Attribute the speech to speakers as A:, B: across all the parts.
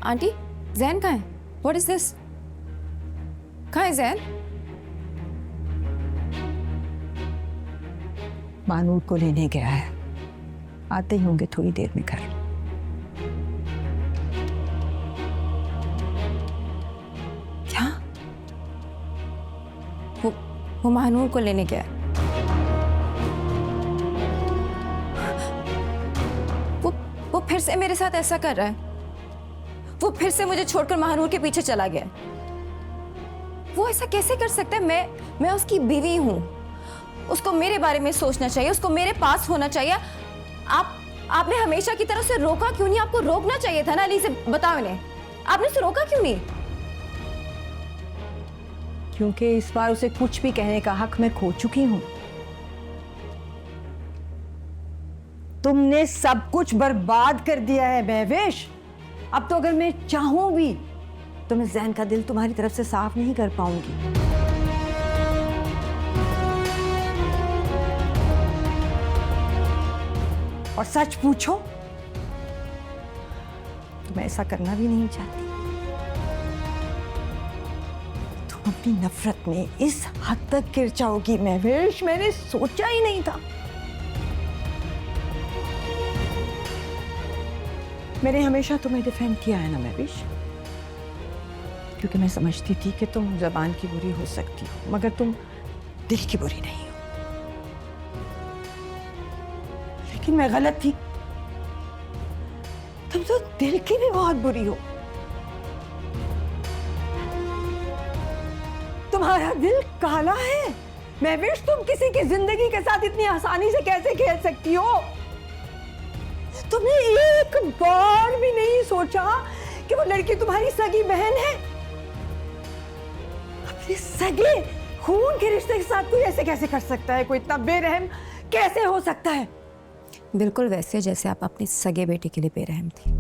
A: Aunty, Jain कहाँ है? What is this? कहाँ है जैन?
B: मानूर को लेने गया है, आते ही होंगे थोड़ी देर में घर।
A: क्या? वो मानूर को लेने गया है। वो फिर से मेरे साथ ऐसा कर रहा है। वो फिर से मुझे छोड़कर महानूर के पीछे चला गया। वो ऐसा कैसे कर सकता है? मैं उसकी बीवी हूं। उसको मेरे बारे में सोचना चाहिए, उसको मेरे पास होना चाहिए। आपने हमेशा की तरह से रोका क्यों नहीं? आपको रोकना चाहिए था ना अली से। बताओ इन्हें, आपने उसे रोका क्यों नहीं?
B: क्योंकि इस बार उसे कुछ भी कहने का हक मैं खो चुकी हूं। तुमने सब कुछ बर्बाद कर दिया है महवेश। अब तो अगर मैं चाहूं भी तो मैं जैन का दिल तुम्हारी तरफ से साफ नहीं कर पाऊंगी। और सच पूछो तो मैं ऐसा करना भी नहीं चाहती। तुम अपनी नफरत में इस हद तक गिर जाओगी महवेश, मैंने सोचा ही नहीं था। मैंने हमेशा तुम्हें डिफेंड किया है ना महवेश, क्योंकि मैं समझती थी कि तुम जबान की बुरी हो सकती हो मगर तुम दिल की बुरी नहीं हो। लेकिन मैं गलत थी, तुम तो दिल की भी बहुत बुरी हो। तुम्हारा दिल काला है महवेश। तुम किसी की जिंदगी के साथ इतनी आसानी से कैसे खेल सकती हो? तुमने एक बार भी नहीं सोचा कि वो लड़की तुम्हारी सगी बहन है। अपने सगे खून के रिश्ते के साथ कोई ऐसे कैसे कर सकता है? कोई इतना बेरहम कैसे हो सकता है?
A: बिल्कुल वैसे जैसे आप अपने सगे बेटे के लिए बेरहम थी।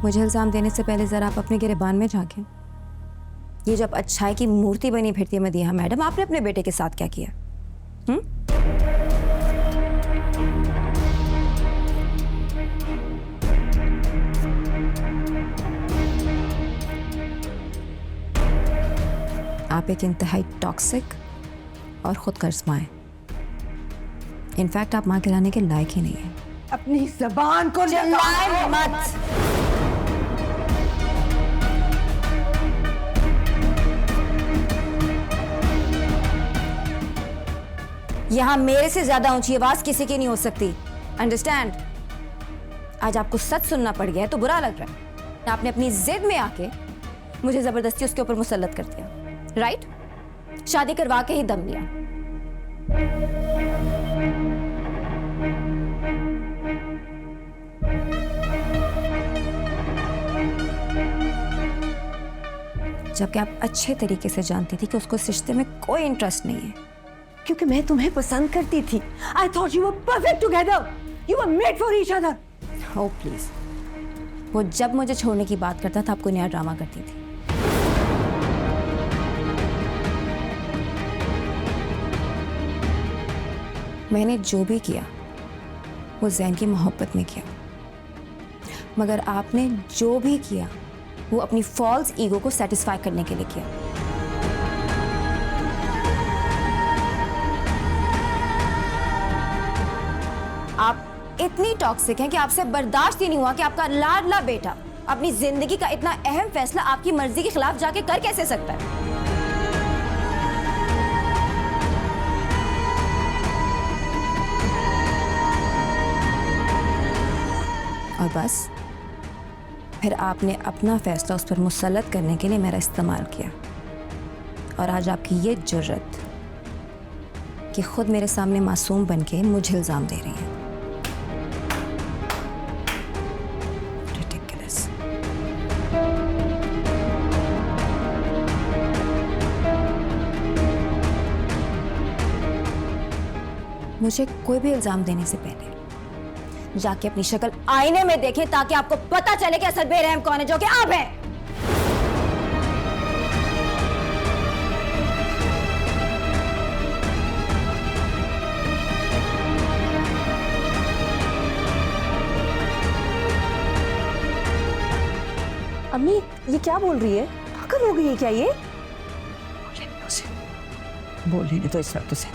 A: मुझे इल्जाम देने से पहले जरा आप अपने गिरेबान में झांकें। ये जब अच्छाई की मूर्ति बनी फिरती है मदीहा मैडम, आपने अपने बेटे के साथ क्या किया? आप एक इंतहाई टॉक्सिक और खुद कर्ज़मा हैं। इनफैक्ट आप मां खिलाने के लायक ही नहीं है।
B: अपनी जबान को
A: चिल्लाए मत। यहां मेरे से ज्यादा ऊंची आवाज किसी की नहीं हो सकती। अंडरस्टैंड? आज आपको सच सुनना पड़ गया है तो बुरा लग रहा है। आपने अपनी जिद में आके मुझे जबरदस्ती उसके ऊपर मुसल्लत कर दिया, राइट? शादी करवा के ही दम लिया। जबकि आप अच्छे तरीके से जानती थी कि उसको इस रिश्ते में कोई इंटरेस्ट नहीं है।
B: क्योंकि मैं तुम्हें पसंद करती थी। I thought you were perfect together. You were made for each other.
A: Oh please. वो जब मुझे छोड़ने की बात करता था आपको नया ड्रामा करती थी। मैंने जो भी किया वो जैन की मोहब्बत में किया, मगर आपने जो भी किया वो अपनी फॉल्स ईगो को सेटिस्फाई करने के लिए किया। आप इतनी टॉक्सिक हैं कि आपसे बर्दाश्त ही नहीं हुआ कि आपका लाडला बेटा अपनी जिंदगी का इतना अहम फैसला आपकी मर्जी के खिलाफ जाके कर कैसे सकता है? और बस फिर आपने अपना फैसला उस पर मुसल्लत करने के लिए मेरा इस्तेमाल किया। और आज आपकी ये जुर्रत कि खुद मेरे सामने मासूम बनके मुझे इल्जाम दे रही हैं। Ridiculous. मुझे कोई भी इल्जाम देने से पहले जाके अपनी शक्ल आईने में देखें ताकि आपको पता चले कि असल बेरहम कौन है, जो कि आप हैं।
B: अम्मी ये क्या बोल रही है? पागल हो गई है क्या ये? बोल लेने तो इस वक्त उसे।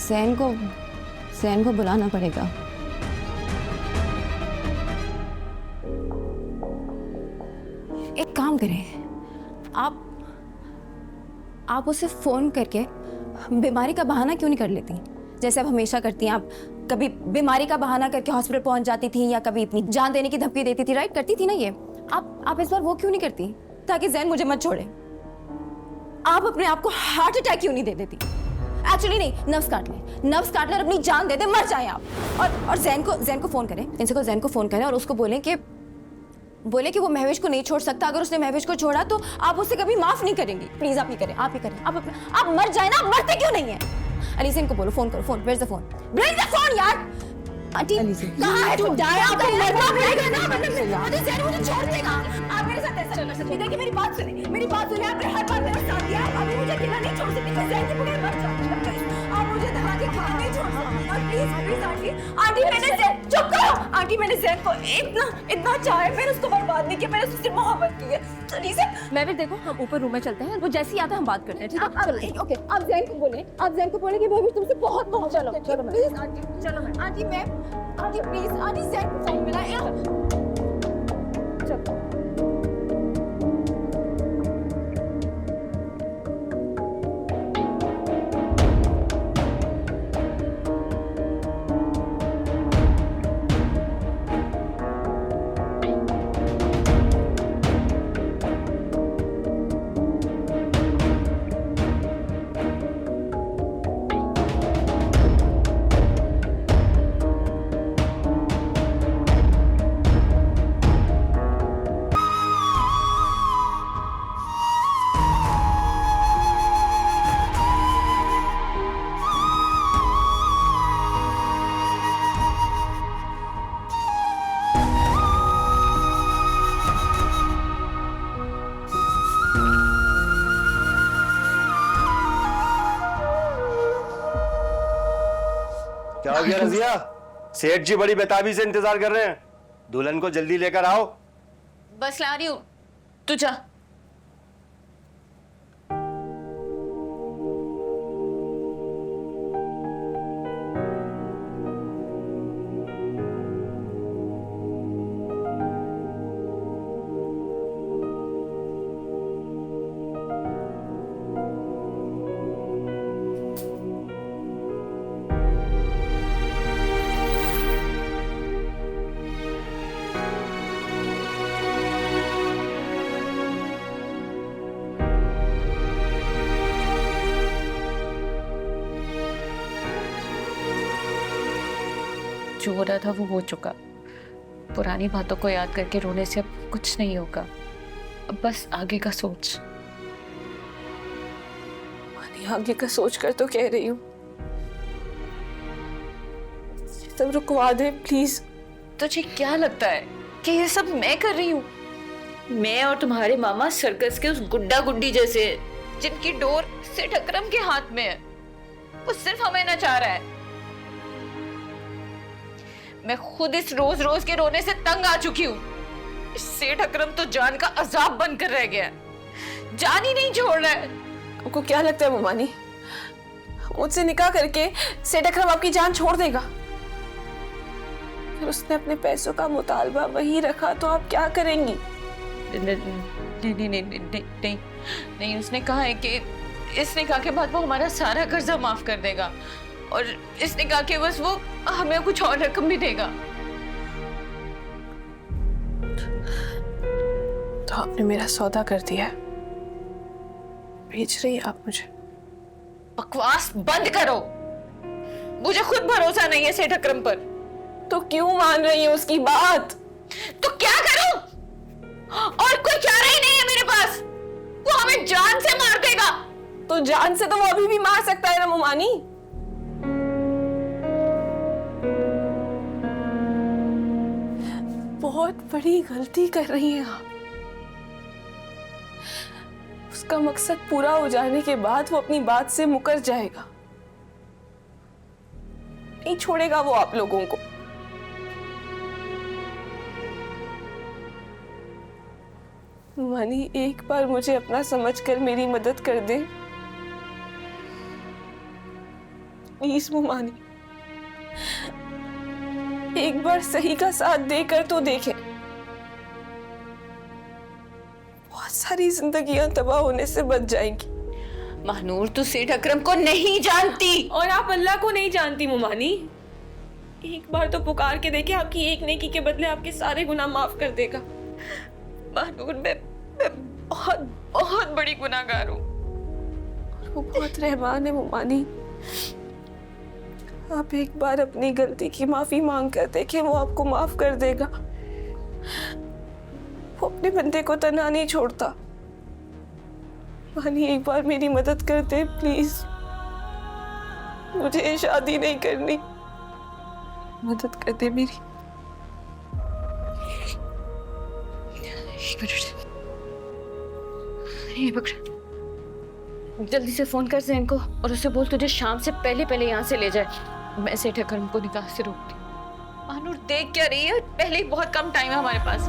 A: सैन को बुलाना पड़ेगा। एक काम करें, आप उसे फोन करके बीमारी का बहाना क्यों नहीं कर लेती, जैसे आप हमेशा करती हैं। आप कभी बीमारी का बहाना करके हॉस्पिटल पहुंच जाती थी या कभी अपनी जान देने की धमकी देती थी, राइट? करती थी ना ये। आप इस बार वो क्यों नहीं करती, ताकि जैन मुझे मत छोड़े? आप अपने आप को हार्ट अटैक क्यों नहीं दे देती? एक्चुअली नहीं, नर्व्स काट ले और अपनी जान दे दे, मर जाए आप। और जैन को फोन करें, इनसे को जैन को फोन करें और उसको बोले कि वो महवेश को नहीं छोड़ सकता। अगर उसने महवेश को छोड़ा तो आप उसे कभी माफ नहीं करेंगी। प्लीज आप ही करें। आप मर जाए ना, आप मरते क्यों नहीं है? अली सेन को बोलो, फोन करो, phone, where is the phone? Bring the phone यार। आंटी कहां है तुम? आपको मरना पड़ेगा ना, मतलब जैन मुझे छोड़ देगा। आप मेरे साथ ऐसा कर सकते? देखिए मेरी बात सुने, आपने हर बार मेरे साथ दिया, अभी मुझे अकेला नहीं छोड़ सकती। मैं जैन के बगैर मर जाऊंगी। आप मुझे दबा के अकेला नहीं छोड़ सकती। प्लीज आंटी मैंने जैन, चुप करो। आंटी मैंने जैन को इतना चाहा है, मैंने उसको बर्बाद नहीं किया, मैंने उससे मोहब्बत की है। प्लीज
C: मैं भी देखो, हम ऊपर रूम में चलते हैं, वो जैसे ही आता है हम बात करते हैं, ठीक है? चलो।
A: ओके, आप जैन को बोले कि भाभी तुमसे बहुत मोहब्बत
C: चलो,
A: करती है।
C: चलो,
A: please aunty please aunty Jain को फोन मिला यार।
C: चलो।
D: क्या हो गया रजिया? सेठ जी बड़ी बेताबी से इंतजार कर रहे हैं, दुल्हन को जल्दी लेकर आओ।
C: बस ला रही हूँ, तू जा। जो हो रहा था वो हो चुका। पुरानी बातों को याद करके रोने से अब कुछ नहीं होगा। अब बस आगे का सोच।
E: आगे का सोच कर तो कह रही हूँ, सब रुकवा दे प्लीज।
C: तुझे क्या लगता है कि ये सब मैं कर रही हूँ? मैं और तुम्हारे मामा सर्कस के उस गुड्डा गुड्डी जैसे, जिनकी डोर सेठ अकरम के हाथ में है। वो सिर्फ हमें नचा रहा है। मैं खुद इस रोज रोज के रोने से तंग आ चुकी हूँ। सेठ अकरम तो जान का अजाब बनकर रह गया है, जान ही नहीं छोड़ रहा है।
E: आपको क्या लगता है मुमानी, मुझसे निकाह करके सेठ अकरम आपकी जान छोड़ देगा? फिर उसने अपने पैसों का मुतालबा वही रखा तो आप क्या करेंगी?
C: नहीं, उसने कहा है कि इस निकाह के बाद वो हमारा सारा कर्जा माफ कर देगा और इस निकाह के बस वो हमें कुछ और रकम भी देगा।
E: तो आपने मेरा सौदा कर दिया, भेज रही है आप मुझे?
C: बकवास बंद करो। मुझे खुद भरोसा नहीं है सेठ अकरम पर।
E: तो क्यों मान रही है उसकी बात?
C: तो क्या करूं? और कोई चारा ही नहीं है मेरे पास। वो हमें जान से मार देगा।
E: तो जान से तो वो अभी भी मार सकता है ना मुमानी। बहुत बड़ी गलती कर रही हैं आप। उसका मकसद पूरा हो जाने के बाद वो अपनी बात से मुकर जाएगा, नहीं छोड़ेगा वो आप लोगों को। मानी, एक बार मुझे अपना समझकर मेरी मदद कर दे प्लीज मुमानी, एक बार सही का साथ देकर तो देखें। बहुत सारी जिंदगियां तबाह होने से बच जाएंगी।
C: महानूर, तू सेठ अकरम को नहीं जानती।
E: और आप अल्लाह को नहीं जानती मुमानी। एक बार तो पुकार के देखे, आपकी एक नेकी के बदले आपके सारे गुनाह माफ कर देगा।
C: महानूर, मैं बहुत बहुत बड़ी गुनाहगार हूँ।
E: वो बहुत रहमान है मुमानी। आप एक बार अपनी गलती की माफी मांग कर देखें, वो आपको माफ कर देगा। वो अपने बंदे को तन्हा नहीं छोड़ता। मानी, एक बार मेरी मदद कर दे प्लीज। मुझे शादी नहीं करनी, मदद कर दे मेरी।
C: एक मिनट, ये पकड़, जल्दी से फोन कर ज़ैन को और उसे बोल तुझे शाम से पहले पहले यहाँ से ले जाए। मैं सेठ अकरम को निकाह से रोकती हूँ। महानूर, देख क्या रही है? पहले ही बहुत कम टाइम है हमारे पास।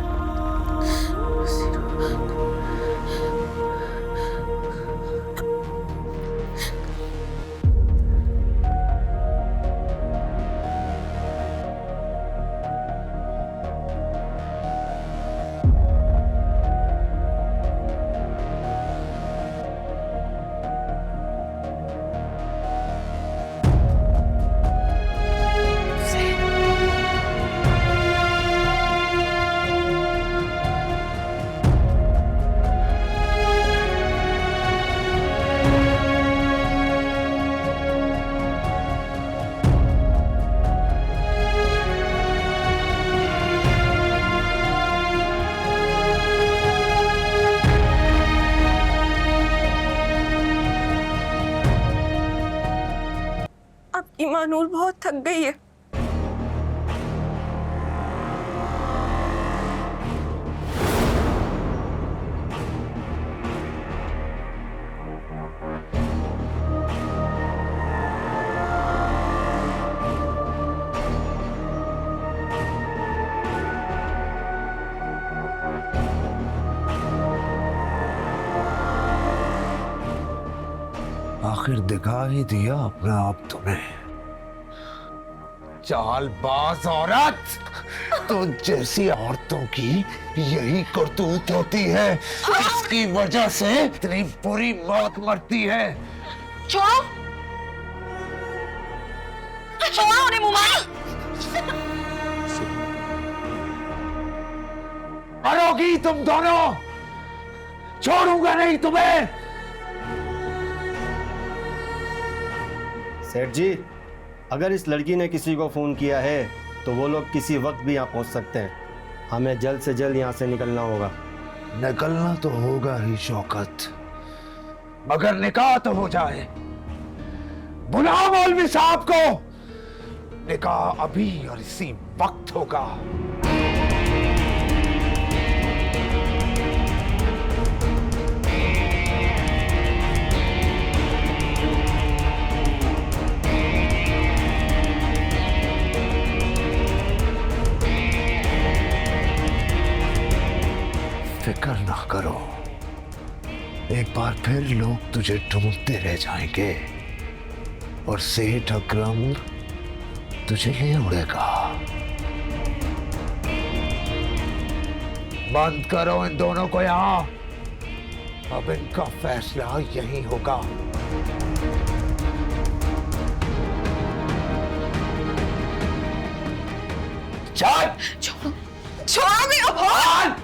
E: आपकी मानूर बहुत थक गई है।
F: आखिर दिखा ही दिया अपना आप तुम्हें। चालबाज औरत, तो जैसी औरतों की यही करतूत होती है। इसकी वजह से इतनी बुरी मौत मरती है।
C: छोड़ो, छोड़ो उन्हें मुमानी।
F: मरोगी तुम दोनों, छोड़ूंगा नहीं तुम्हें।
D: सेठ जी, अगर इस लड़की ने किसी को फोन किया है तो वो लोग किसी वक्त भी यहाँ पहुँच सकते हैं। हमें जल्द से जल्द यहाँ से निकलना होगा।
F: निकलना तो होगा ही शौकत, मगर निकाह तो हो जाए। बुलाओ मौलवी साहब को। निकाह अभी और इसी वक्त होगा। फिक्र ना करो, एक बार फिर लोग तुझे ढूंढते रह जाएंगे और सेठ अकरम तुझे ले उड़ेगा। बंद करो इन दोनों को यहां, अब इनका फैसला यही होगा। चल,
C: छोड़ो मेरा भाई।